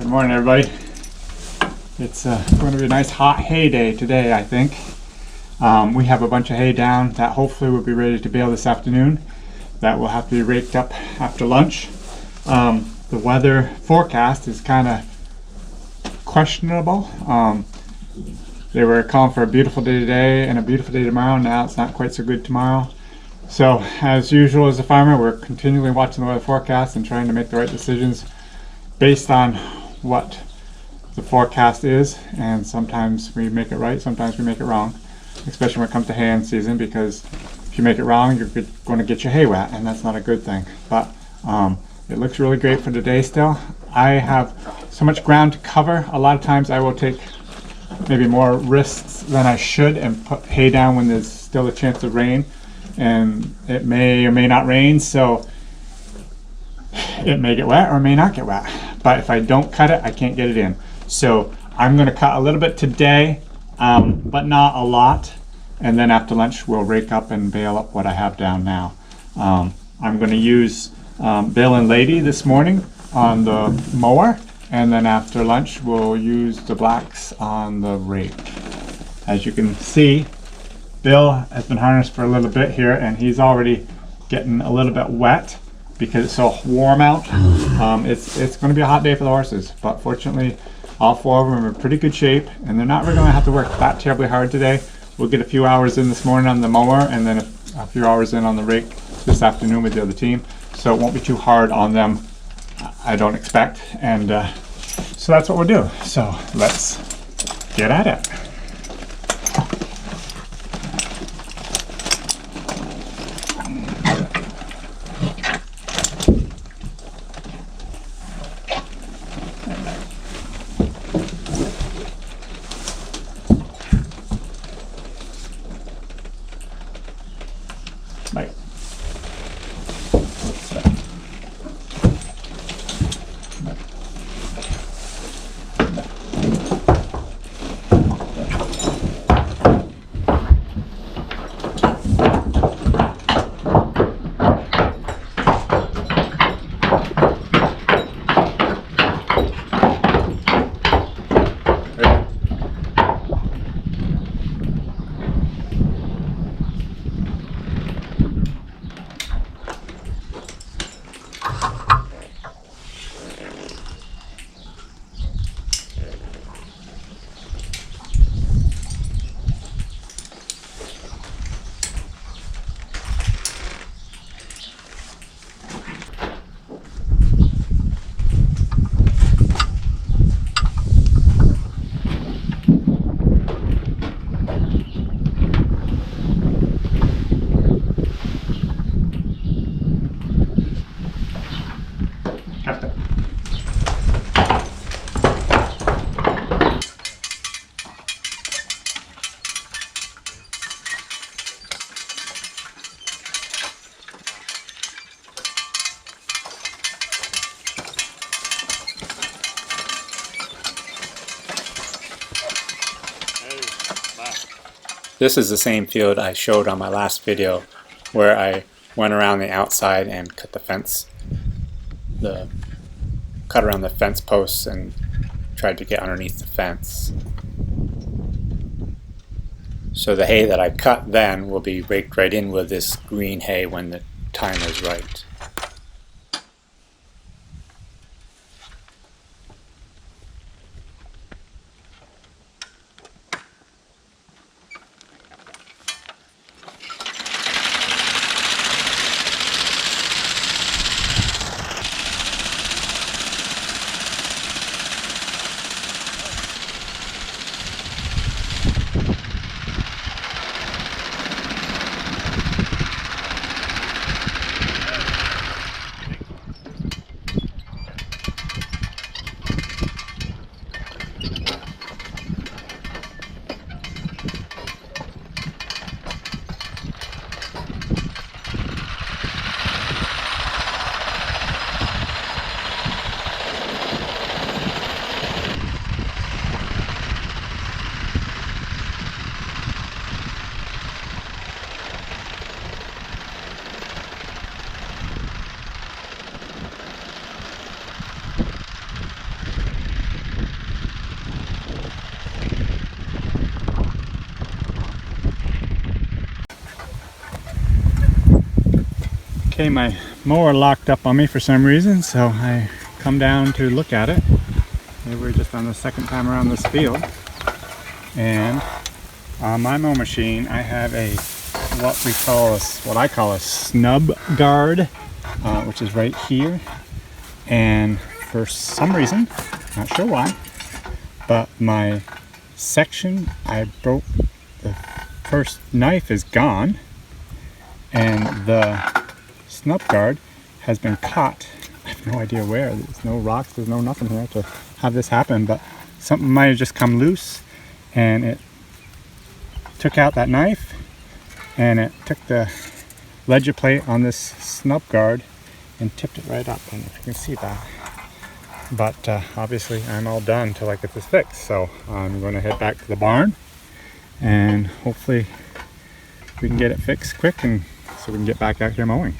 Good morning, everybody. It's going to be a nice hot hay day today, I think. We have a bunch of hay down that hopefully will be ready to bale this afternoon. That will have to be raked up after lunch. The weather forecast is kind of questionable. They were calling for a beautiful day today and a beautiful day tomorrow. Now it's not quite so good tomorrow. So as usual as a farmer, we're continually watching the weather forecast and trying to make the right decisions based on what the forecast is, and sometimes we make it right, sometimes we make it wrong, especially when it comes to hay in season, because if you make it wrong, you're going to get your hay wet, and that's not a good thing. But it looks really great for today still. I have so much ground to cover. A lot of times I will take maybe more risks than I should and put hay down when there's still a chance of rain, and it may or may not rain, so it may get wet or may not get wet. But if I don't cut it, I can't get it in. So I'm going to cut a little bit today, but not a lot. And then after lunch, we'll rake up and bale up what I have down now. I'm going to use bale and lady this morning on the mower. And then after lunch, we'll use the blacks on the rake. As you can see, Bill has been harnessed for a little bit here, and he's already getting a little bit wet because it's so warm out. It's going to be a hot day for the horses, but fortunately all four of them are in pretty good shape, and they're not really going to have to work that terribly hard today. We'll get a few hours in this morning on the mower, and then a few hours in on the rake this afternoon with the other team, so it won't be too hard on them, I don't expect. And so that's what we'll do. So let's get at it. Right. This is the same field I showed on my last video where I went around the outside and cut the fence, cut around the fence posts and tried to get underneath the fence. So the hay that I cut then will be raked right in with this green hay when the time is right. Okay, my mower locked up on me for some reason, so I come down to look at it. And we're just on the second time around this field. And on my mow machine, I have what I call a snub guard, which is right here. And for some reason, not sure why, but my section I broke, the first knife is gone, and the snub guard has been caught. I have no idea where. There's no rocks, there's no nothing here to have this happen, but something might have just come loose and it took out that knife, and it took the ledger plate on this snub guard and tipped it right up. And if you can see that, but obviously I'm all done till I get this fixed, so I'm going to head back to the barn and hopefully we can get it fixed quick and so we can get back out here mowing.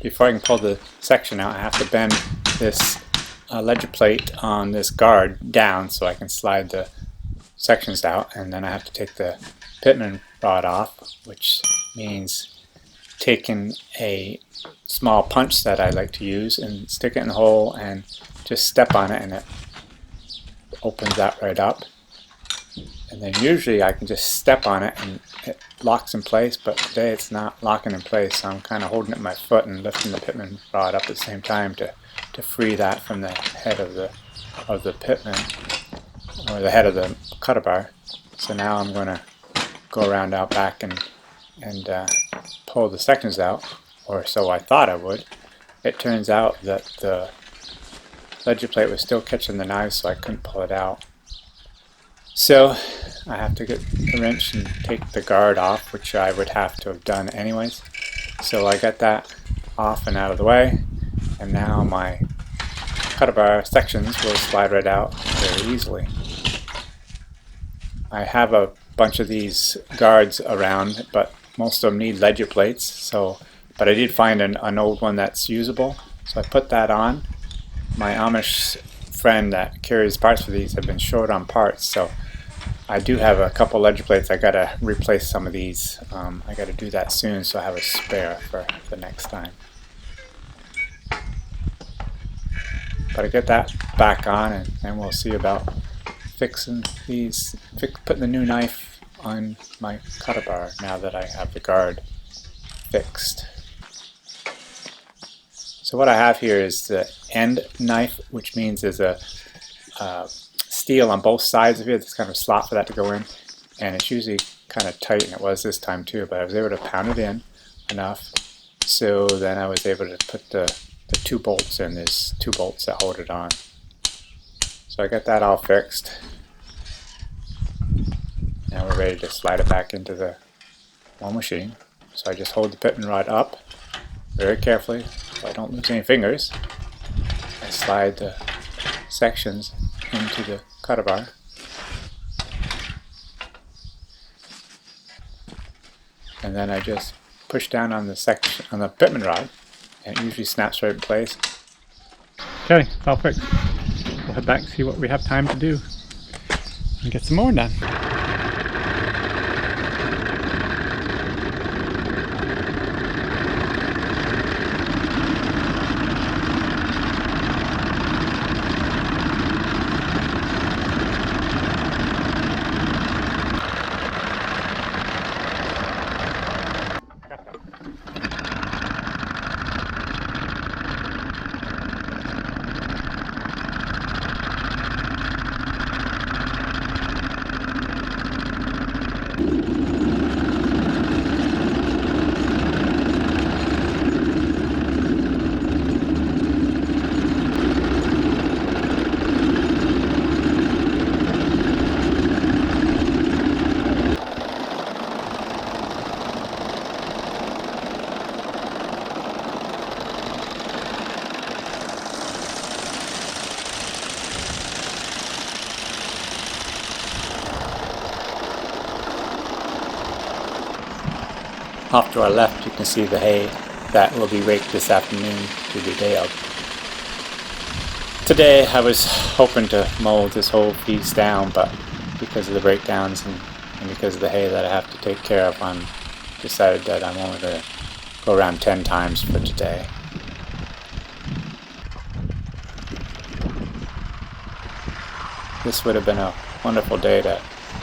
Before I can pull the section out, I have to bend this ledger plate on this guard down so I can slide the sections out, and then I have to take the pitman rod off, which means taking a small punch that I like to use and stick it in the hole and just step on it, and it opens that right up. And then usually I can just step on it and it locks in place, but today it's not locking in place, so I'm kind of holding it in my foot and lifting the pitman rod up at the same time to free that from the head of the pitman, or the head of the cutter bar. So now I'm going to go around out back and pull the sections out, or so I thought I would. It turns out that the ledger plate was still catching the knife, so I couldn't pull it out. So I have to get the wrench and take the guard off, which I would have to have done anyways. So I got that off and out of the way, and now my cutter bar sections will slide right out very easily. I have a bunch of these guards around, but most of them need ledger plates. But I did find an old one that's usable, so I put that on. My Amish friend that carries parts for these have been short on parts, so I do have a couple ledger plates. I gotta replace some of these. I gotta do that soon, so I have a spare for the next time. But I get that back on, and then we'll see about fixing these, putting the new knife on my cutter bar now that I have the guard fixed. So what I have here is the end knife, which means there's a steel on both sides of it. There's kind of a slot for that to go in, and it's usually kind of tight, and it was this time too, but I was able to pound it in enough, so then I was able to put the two bolts in. There's two bolts that hold it on. So I got that all fixed. Now we're ready to slide it back into the mow machine. So I just hold the pitman rod up very carefully so I don't lose any fingers. I slide the sections into the cutter bar. And then I just push down on the section on the pitman rod, and it usually snaps right in place. Okay, it's all fixed. We'll head back and see what we have time to do and get some more done. off to our left you can see the hay that will be raked this afternoon to be baled. Today I was hoping to mow this whole piece down, but because of the breakdowns and because of the hay that I have to take care of, I'm decided that I'm only going to go around 10 times for today. This would have been a wonderful day to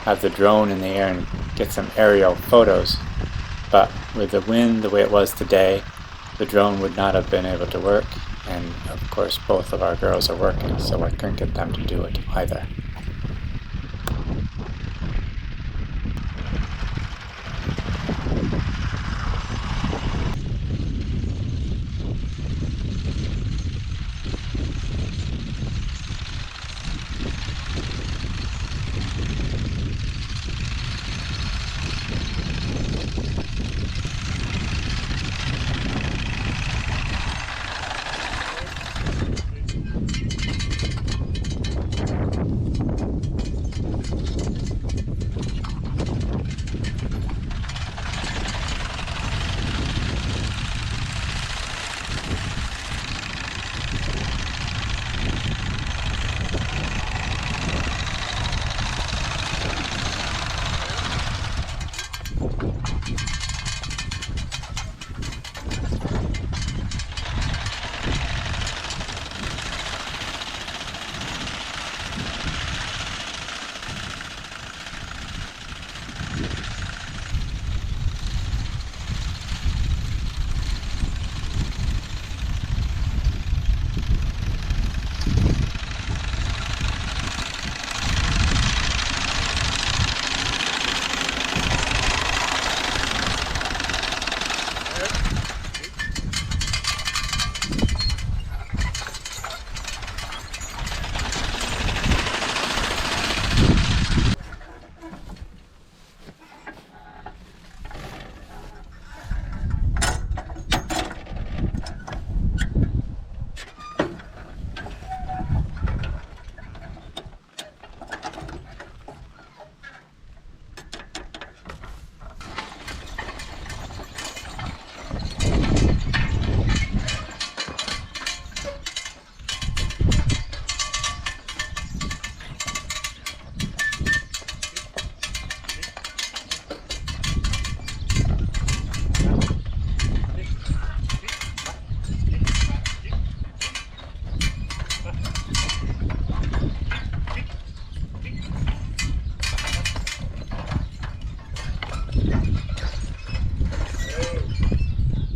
have the drone in the air and get some aerial photos, but with the wind the way it was today, the drone would not have been able to work, and of course both of our girls are working, so I couldn't get them to do it either.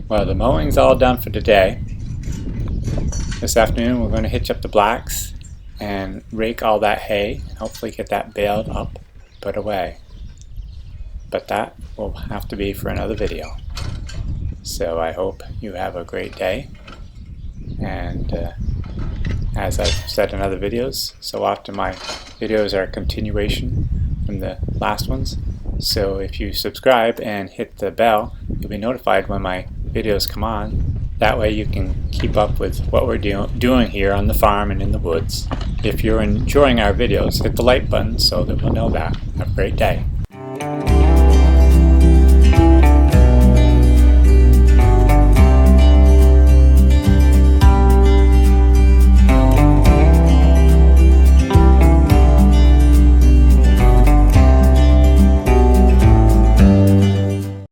Well, the mowing's all done for today. This afternoon we're going to hitch up the blacks and rake all that hay and hopefully get that baled up, put away. But that will have to be for another video. So I hope you have a great day. And as I've said in other videos, so often my videos are a continuation from the last ones. So if you subscribe and hit the bell, you'll be notified when my videos come on. That way you can keep up with what we're doing here on the farm and in the woods. If you're enjoying our videos, hit the like button so that we'll know that. Have a great day.